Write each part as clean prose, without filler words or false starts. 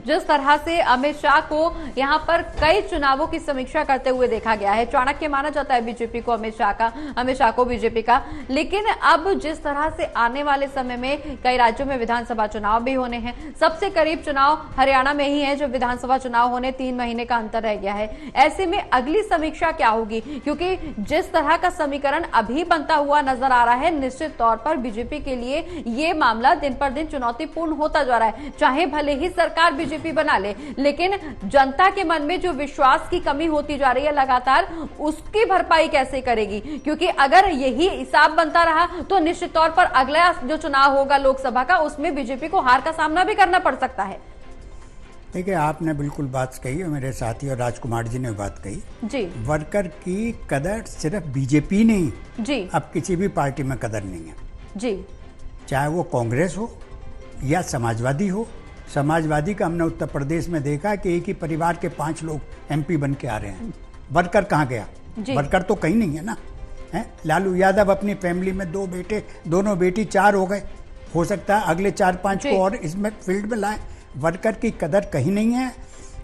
जिस तरह से अमित शाह को यहां पर कई चुनावों की समीक्षा करते हुए देखा गया है, चाणक्य माना जाता है बीजेपी को, अमित शाह को बीजेपी का। लेकिन अब जिस तरह से आने वाले समय में कई राज्यों में विधानसभा चुनाव भी होने हैं, सबसे करीब चुनाव हरियाणा में ही है जो विधानसभा चुनाव होने 3 महीने का अंतर रह गया है। ऐसे में अगली समीक्षा क्या होगी? क्योंकि जिस तरह का समीकरण अभी बनता हुआ नजर आ रहा है, निश्चित तौर पर बीजेपी के लिए ये मामला दिन पर दिन चुनौतीपूर्ण होता जा रहा है। चाहे भले ही सरकार बीजेपी बना ले, लेकिन जनता के मन में जो विश्वास की कमी होती जा रही है लगातार, उसकी भरपाई कैसे करेगी? क्योंकि अगर यही हिसाब बनता रहा तो निश्चित तौर पर अगला जो चुनाव होगा लोकसभा का, उसमें बीजेपी को हार का सामना भी करना पड़ सकता है। देखिए, आपने बिल्कुल बात कही और मेरे साथी और राजकुमार जी ने बात कही जी। वर्कर की कदर सिर्फ बीजेपी नहीं जी, अब किसी भी पार्टी में कदर नहीं है जी। चाहे वो कांग्रेस हो या समाजवादी हो। समाजवादी का हमने उत्तर प्रदेश में देखा कि एक ही परिवार के 5 लोग एमपी बन के आ रहे हैं। वर्कर कहाँ गया? वर्कर तो कहीं नहीं है ना। है लालू यादव अपनी फैमिली में 2 बेटे, दोनों बेटी, 4 हो गए। हो सकता है अगले 4-5 को और इसमें फील्ड में लाए। वर्कर की कदर कहीं नहीं है।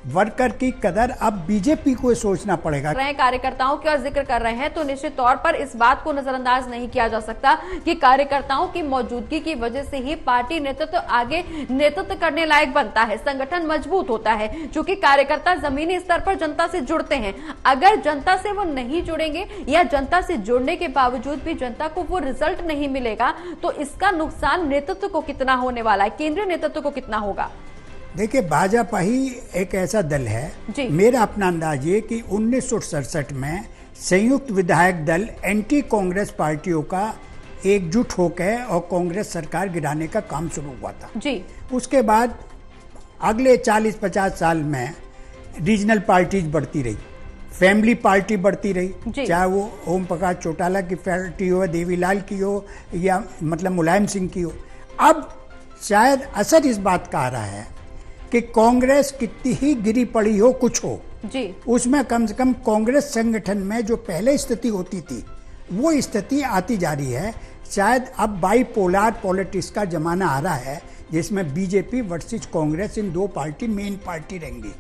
वर्कर की कदर अब बीजेपी को सोचना पड़ेगा। कार्यकर्ताओं का जिक्र कर रहे हैं तो निश्चित तौर पर इस बात को नजरअंदाज नहीं किया जा सकता कि कार्यकर्ताओं की मौजूदगी की वजह से ही पार्टी नेतृत्व आगे नेतृत्व करने लायक बनता है, संगठन मजबूत होता है। क्योंकि कार्यकर्ता जमीनी स्तर पर जनता से जुड़ते हैं। अगर जनता से वो नहीं जुड़ेंगे या जनता से जुड़ने के बावजूद भी जनता को वो रिजल्ट नहीं मिलेगा, तो इसका नुकसान नेतृत्व को कितना होने वाला है, केंद्रीय नेतृत्व को कितना होगा? देखिए, भाजपा ही एक ऐसा दल है, मेरा अपना अंदाज ये कि 1967 में संयुक्त विधायक दल एंटी कांग्रेस पार्टियों का एकजुट होकर और कांग्रेस सरकार गिराने का काम शुरू हुआ था जी। उसके बाद अगले 40-50 साल में रीजनल पार्टीज बढ़ती रही, फैमिली पार्टी बढ़ती रही, चाहे वो ओम प्रकाश चौटाला की पार्टी हो, देवीलाल की हो या मतलब मुलायम सिंह की हो। अब शायद असर इस बात का आ रहा है कि कांग्रेस कितनी ही गिरी पड़ी हो, कुछ हो जी, उसमें कम से कम कांग्रेस संगठन में जो पहले स्थिति होती थी वो स्थिति आती जा रही है। शायद अब बाईपोलर पॉलिटिक्स का जमाना आ रहा है जिसमें बीजेपी वर्सेस कांग्रेस इन 2 पार्टी मेन पार्टी रहेंगी।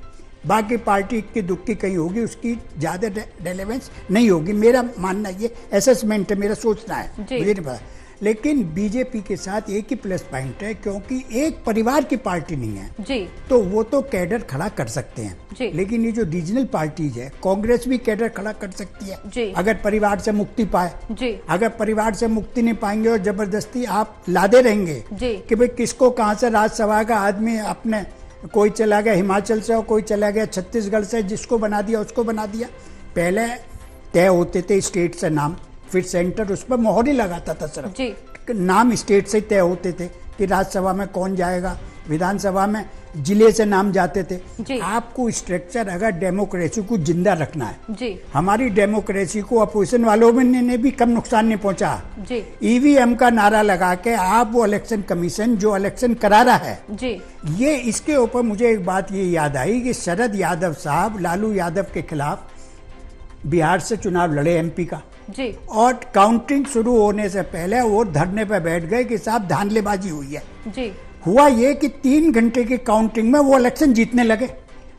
बाकी पार्टी की दुखी कहीं होगी, उसकी ज़्यादा रेलेवेंस नहीं होगी। मेरा मानना ये असेसमेंट है, मेरा सोचना है, मुझे नहीं पता। लेकिन बीजेपी के साथ एक ही प्लस पॉइंट है, क्योंकि एक परिवार की पार्टी नहीं है जी, तो वो तो कैडर खड़ा कर सकते हैं। लेकिन ये जो रीजनल पार्टीज है, कांग्रेस भी कैडर खड़ा कर सकती है जी, अगर परिवार से मुक्ति पाए जी। अगर परिवार से मुक्ति नहीं पाएंगे और जबरदस्ती आप लादे रहेंगे कि भाई किसको कहाँ से राज्यसभा का आदमी, अपने कोई चला गया हिमाचल से और कोई चला गया छत्तीसगढ़ से, जिसको बना दिया उसको बना दिया। पहले तय होते थे स्टेट से नाम, फिर सेंटर उस पर मोहर ही लगाता था, सिर्फ नाम स्टेट से तय होते थे कि राज्यसभा में कौन जाएगा, विधानसभा में जिले से नाम जाते थे। आपको स्ट्रक्चर अगर डेमोक्रेसी को जिंदा रखना है जी। हमारी डेमोक्रेसी को अपोजिशन वालों में ने भी कम नुकसान नहीं पहुंचा जी। ईवीएम का नारा लगा के आप वो इलेक्शन कमीशन जो इलेक्शन करा रहा है जी, ये इसके ऊपर मुझे एक बात ये याद आई कि शरद यादव साहब लालू यादव के खिलाफ बिहार से चुनाव लड़े एमपी का जी, और काउंटिंग शुरू होने से पहले वो धरने पर बैठ गए कि साहब धांधलेबाजी हुई है जी। हुआ ये कि 3 घंटे की काउंटिंग में वो इलेक्शन जीतने लगे।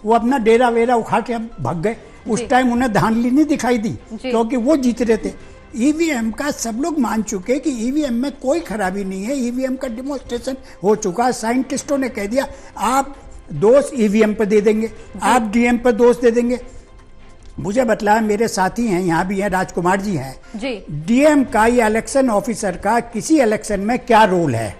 वो अपना डेरा वेरा उठा के भाग गए। उस टाइम उन्हें धांधली नहीं दिखाई दी क्योंकि वो जीत रहे थे। ईवीएम का सब लोग मान चुके कि ईवीएम में कोई खराबी नहीं है, ईवीएम का डेमोन्स्ट्रेशन हो चुका। साइंटिस्टों ने कह दिया आप दोष ईवीएम पर दे देंगे, आप डीएम पर दोष दे देंगे। मुझे बतलाया, मेरे साथी हैं यहाँ भी हैं, राजकुमार जी हैं जी, डीएम का या इलेक्शन ऑफिसर का किसी इलेक्शन में क्या रोल है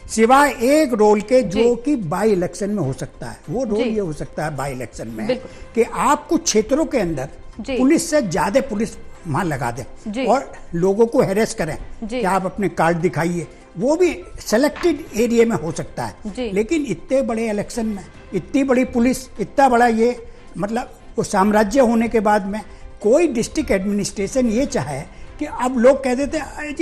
सिवाय एक रोल के जो कि बाई इलेक्शन में हो सकता है। वो रोल ये हो सकता है बाई इलेक्शन में कि आप कुछ क्षेत्रों के अंदर पुलिस से ज्यादा पुलिस वहां लगा दें और लोगों को हैरेस करें कि आप अपने कार्ड दिखाइए। वो भी सिलेक्टेड एरिया में हो सकता है। लेकिन इतने बड़े इलेक्शन में इतनी बड़ी पुलिस, इतना बड़ा ये मतलब वो साम्राज्य होने के बाद में कोई डिस्ट्रिक्ट एडमिनिस्ट्रेशन ये चाहे कि अब लोग कह देते हैं।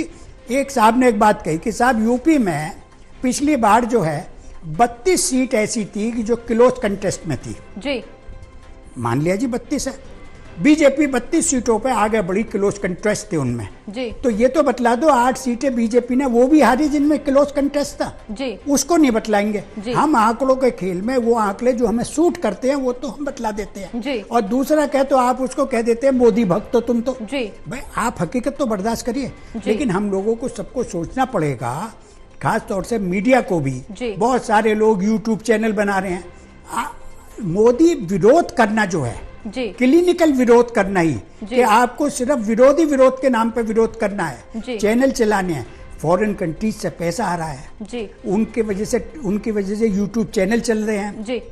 एक साहब ने एक बात कही कि साहब यूपी में पिछली बार जो है 32 सीट ऐसी थी कि जो क्लोज कंटेस्ट में थी जी, मान लिया जी 32 है, बीजेपी 32 सीटों पे आगे बढ़ी, क्लोज कंटेस्ट थे उनमें जी। तो ये तो बतला दो 8 सीटें बीजेपी ने वो भी हारी जिनमें क्लोज कंटेस्ट था जी। उसको नहीं बतलाएंगे। हम आंकड़ों के खेल में वो आंकड़े जो हमें सूट करते हैं वो तो हम बतला देते हैं जी। और दूसरा कह तो आप उसको कह देते हैं मोदी भक्त, तो तुम तो जी। भाई आप हकीकत तो बर्दाश्त करिए, लेकिन हम लोगों को सबको सोचना पड़ेगा, खास तौर से मीडिया को भी। बहुत सारे लोग यूट्यूब चैनल बना रहे हैं, मोदी विरोध करना जो है जी, क्लिनिकल विरोध करना ही कि आपको सिर्फ विरोधी विरोध के नाम पे विरोध करना है, चैनल चलाने हैं। फॉरेन कंट्रीज से पैसा आ रहा है जी, उनकी वजह से यूट्यूब चैनल चल रहे हैं जी।